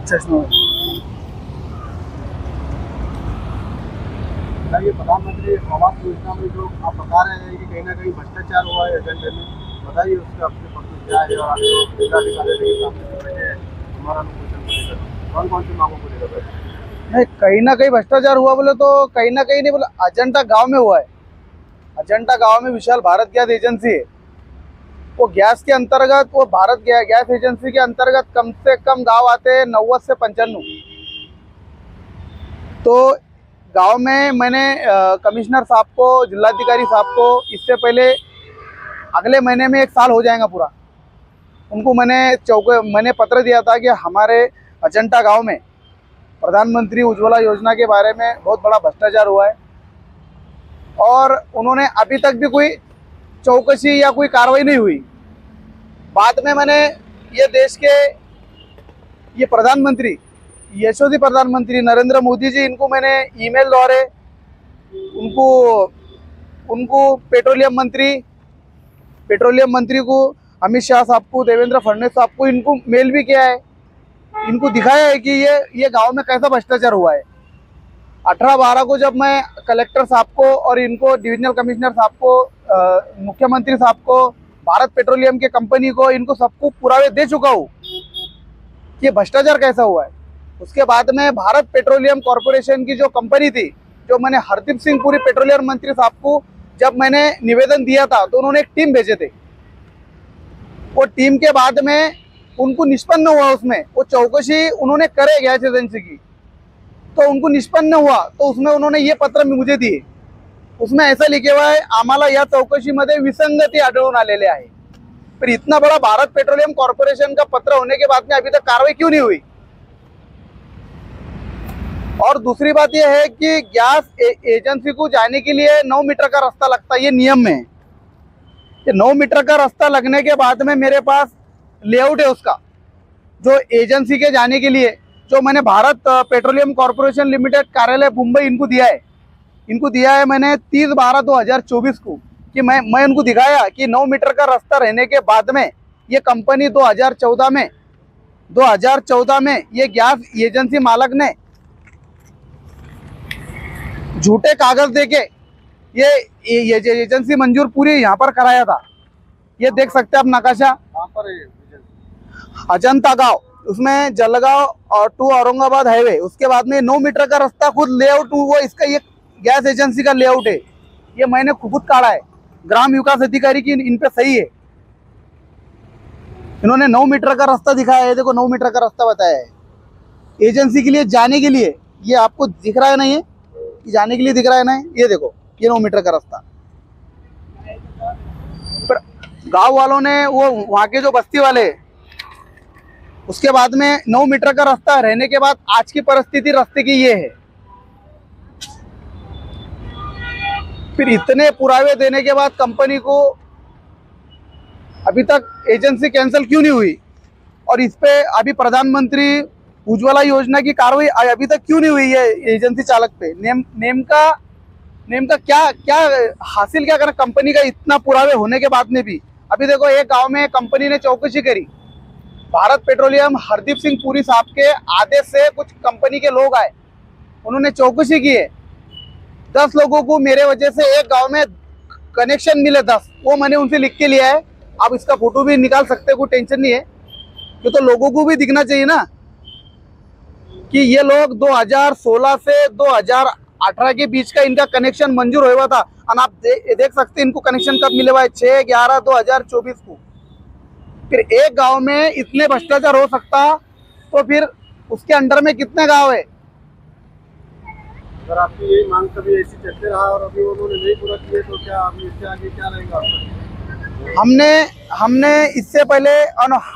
चश्मा। ये प्रधानमंत्री आवास योजना में जो आप बता रहे हैं कि कहीं ना कहीं भ्रष्टाचार हुआ है एजेंडे में, बताइए उसके आपके पक्ष में क्या है और आपको जिलाधिकारी के सामने बैठे हमारा अनुमोदन करेगा, कौन कौन सी मांगों को लेकर बैठे? नहीं, कहीं ना कहीं भ्रष्टाचार हुआ बोले तो कहीं ना कहीं नहीं बोले, अजंता गांव में हुआ है। अजंता गांव में विशाल भारत गैस एजेंसी है। वो गैस के अंतर्गत, वो भारत गैस एजेंसी के अंतर्गत कम से कम गांव आते हैं 90 से 95। तो गांव में मैंने कमिश्नर साहब को, जिलाधिकारी साहब को, इससे पहले अगले महीने में 1 साल हो जाएगा पूरा, उनको मैंने पत्र दिया था कि हमारे अजंता गांव में प्रधानमंत्री उज्ज्वला योजना के बारे में बहुत बड़ा भ्रष्टाचार हुआ है और उन्होंने अभी तक भी कोई चौकसी या कोई कार्रवाई नहीं हुई। बाद में मैंने ये देश के ये प्रधानमंत्री, यशस्वी प्रधानमंत्री नरेंद्र मोदी जी, इनको मैंने ईमेल द्वारा उनको पेट्रोलियम मंत्री को, अमित शाह साहब को, देवेंद्र फडणवीस साहब को, इनको मेल भी किया है। इनको दिखाया है कि ये गांव में कैसा भ्रष्टाचार हुआ है। 18/12 को जब मैं कलेक्टर साहब को और इनको डिविजनल कमिश्नर साहब को, मुख्यमंत्री साहब को, भारत पेट्रोलियम के कंपनी को, इनको सबको पुरावे दे चुका हूँ कि भ्रष्टाचार कैसा हुआ है। उसके बाद में भारत पेट्रोलियम कॉरपोरेशन की जो कंपनी थी, जो मैंने हरदीप सिंह पुरी पेट्रोलियम मंत्री साहब को जब मैंने निवेदन दिया था तो उन्होंने एक टीम भेजे थे। वो टीम के बाद में उनको निष्पन्न हुआ, उसमें वो चौकसी उन्होंने करे गैस एजेंसी की, तो उनको निष्पन्न हुआ तो उसमें उन्होंने ये पत्र मुझे दिए। उसमें ऐसा लिखे हुआ है, आम्हाला या चौकशीमध्ये विसंगती आढळून आलेले आहे। पर इतना बड़ा भारत पेट्रोलियम कॉर्पोरेशन का पत्र होने के बाद में अभी तक कार्रवाई क्यों नहीं हुई? और दूसरी बात यह है कि गैस एजेंसी को जाने के लिए 9 मीटर का रास्ता लगता है, ये नियम में है। ये 9 मीटर का रास्ता लगने के बाद में मेरे पास लेआउट है उसका, जो एजेंसी के जाने के लिए, जो मैंने भारत पेट्रोलियम कॉर्पोरेशन लिमिटेड कार्यालय मुंबई इनको दिया है मैंने 30/12/2024 को, कि मैं उनको दिखाया कि 9 मीटर का रास्ता रहने के बाद में ये कंपनी 2014 में ये गैस एजेंसी मालक ने झूठे कागज देके ये एजेंसी मंजूर पूरी यहाँ पर कराया था। ये देख सकते हैं आप नकाशा, कहाँ पर है एजेंसी? अजंता गांव, उसमें जलगांव और टू औरंगाबाद हाईवे, उसके बाद में 9 मीटर का रास्ता खुद लेआउट हुआ, इसका ये गैस एजेंसी का लेआउट है। ये मैंने खुद काढ़ा है, ग्राम विकास अधिकारी की इन पे सही है। इन्होंने 9 मीटर का रास्ता दिखाया है, देखो 9 मीटर का रास्ता बताया है एजेंसी के लिए जाने के लिए। ये आपको दिख रहा है ना, ये जाने के लिए दिख रहा है ना, ये देखो ये 9 मीटर का रास्ता। पर गांव वालों ने, वो वहाँ के जो बस्ती वाले, उसके बाद में 9 मीटर का रास्ता रहने के बाद आज की परिस्थिति रास्ते की ये है। फिर इतने पुरावे देने के बाद कंपनी को अभी तक एजेंसी कैंसिल क्यों नहीं हुई? और इस पे अभी प्रधानमंत्री उज्ज्वला योजना की कार्रवाई अभी तक क्यों नहीं हुई है एजेंसी चालक पे? नेम का क्या हासिल क्या करना कंपनी का, इतना पुरावे होने के बाद में भी? अभी देखो, एक गांव में कंपनी ने चौकसी करी, भारत पेट्रोलियम हरदीप सिंह पुरी साहब के आदेश से कुछ कंपनी के लोग आए, उन्होंने चौकसी की है। 10 लोगों को मेरे वजह से एक गांव में कनेक्शन मिले 10, वो मैंने उनसे लिख के लिया है। आप इसका फोटो भी निकाल सकते हैं, कोई टेंशन नहीं है। ये तो लोगों को भी दिखना चाहिए ना कि ये लोग 2016 से 2018 के बीच का इनका कनेक्शन मंजूर हुआ था। और आप देख सकते हैं इनको कनेक्शन कब मिले हुआ है, 6/11/2024 को। फिर एक गांव में इतने भ्रष्टाचार हो सकता तो फिर उसके अंडर में कितने गांव है? अगर आपकी यही मांग कभी ऐसी चलते रहा और अभी उन्होंने नहीं पूरा किए तो क्या अभी इससे आगे क्या रहेगा आपका? हमने इससे पहले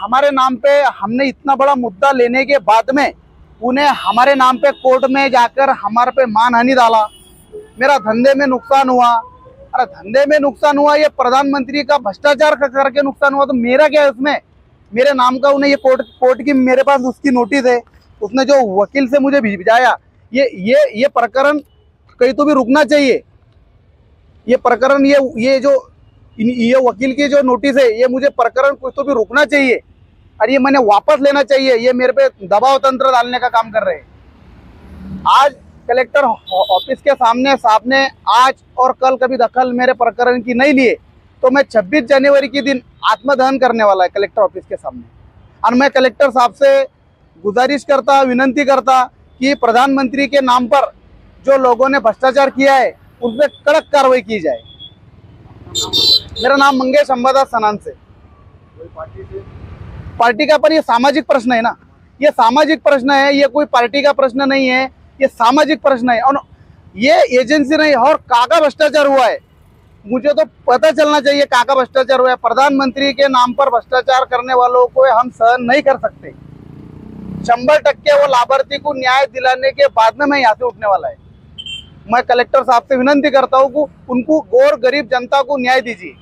हमारे नाम पे हमने इतना बड़ा मुद्दा लेने के बाद में उन्हें हमारे नाम पे कोर्ट में जाकर हमारे पे मानहानि डाला। मेरा धंधे में नुकसान हुआ। अरे धंधे में नुकसान हुआ, ये प्रधानमंत्री का भ्रष्टाचार करके नुकसान हुआ, तो मेरा क्या है उसमें? मेरे नाम का उन्हें ये कोर्ट की मेरे पास उसकी नोटिस है। उसने जो वकील से मुझे भिजवाया, ये प्रकरण कहीं तो भी रुकना चाहिए। ये प्रकरण, ये वकील की जो नोटिस है, ये मुझे प्रकरण कुछ तो भी रुकना चाहिए। और ये मैंने वापस लेना चाहिए, ये मेरे पे दबाव तंत्र डालने का काम कर रहे हैं। आज कलेक्टर ऑफिस के सामने साहब ने आज और कल कभी दखल मेरे प्रकरण की नहीं लिए तो मैं 26 जनवरी के दिन आत्मदहन करने वाला है कलेक्टर ऑफिस के सामने। और मैं कलेक्टर साहब से गुजारिश करता, विनंती करता कि प्रधानमंत्री के नाम पर जो लोगों ने भ्रष्टाचार किया है उन पर कड़क कार्रवाई की जाए। मेरा नाम मंगेश अंबादास सनान से। कोई पार्टी से पार्टी का, पर ये सामाजिक प्रश्न है ना, ये सामाजिक प्रश्न है, ये कोई पार्टी का प्रश्न नहीं है, ये सामाजिक प्रश्न है। और ये एजेंसी नहीं और काका भ्रष्टाचार हुआ है, मुझे तो पता चलना चाहिए काका भ्रष्टाचार हुआ है। प्रधानमंत्री के नाम पर भ्रष्टाचार करने वालों को हम सहन नहीं कर सकते। 100% वो लाभार्थी को न्याय दिलाने के बाद में मैं यहाँ से उठने वाला है। मैं कलेक्टर साहब से विनंती करता हूँ कि उनको गौर गरीब जनता को न्याय दीजिए।